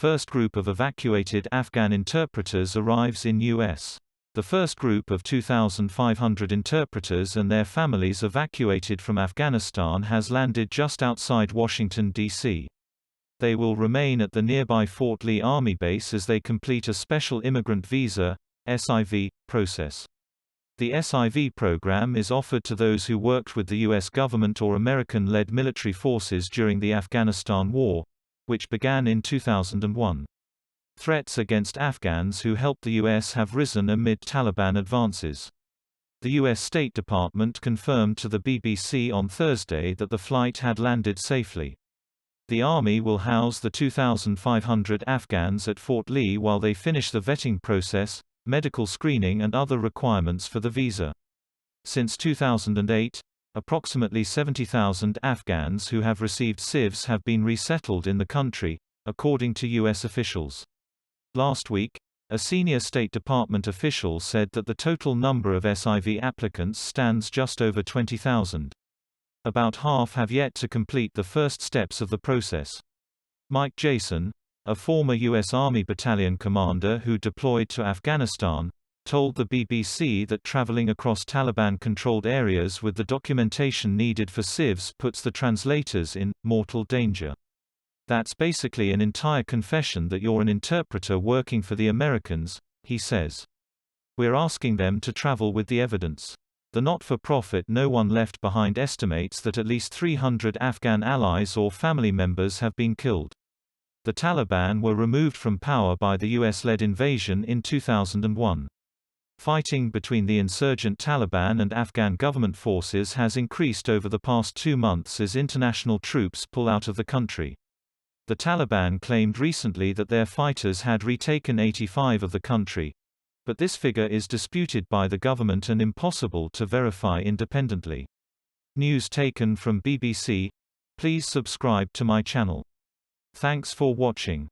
First group of evacuated Afghan interpreters arrives in U.S. The first group of 2,500 interpreters and their families evacuated from Afghanistan has landed just outside Washington, D.C. They will remain at the nearby Fort Lee Army Base as they complete a Special Immigrant Visa (SIV) process. The SIV program is offered to those who worked with the U.S. government or American-led military forces during the Afghanistan War, which began in 2001. Threats against Afghans who helped the U.S. have risen amid Taliban advances. The U.S. State Department confirmed to the BBC on Thursday that the flight had landed safely. The Army will house the 2,500 Afghans at Fort Lee while they finish the vetting process, medical screening and other requirements for the visa. Since 2008, approximately 70,000 Afghans who have received SIVs have been resettled in the country, according to U.S. officials. Last week, a senior State Department official said that the total number of SIV applicants stands just over 20,000. About half have yet to complete the first steps of the process. Mike Jason, a former U.S. Army battalion commander who deployed to Afghanistan, told the BBC that traveling across Taliban-controlled areas with the documentation needed for SIVs puts the translators in mortal danger. "That's basically an entire confession that you're an interpreter working for the Americans," he says. "We're asking them to travel with the evidence." The not-for-profit No One Left Behind estimates that at least 300 Afghan allies or family members have been killed. The Taliban were removed from power by the US-led invasion in 2001. Fighting between the insurgent Taliban and Afghan government forces has increased over the past 2 months as international troops pull out of the country. The Taliban claimed recently that their fighters had retaken 85% of the country, but this figure is disputed by the government and impossible to verify independently. News taken from BBC. Please subscribe to my channel. Thanks for watching.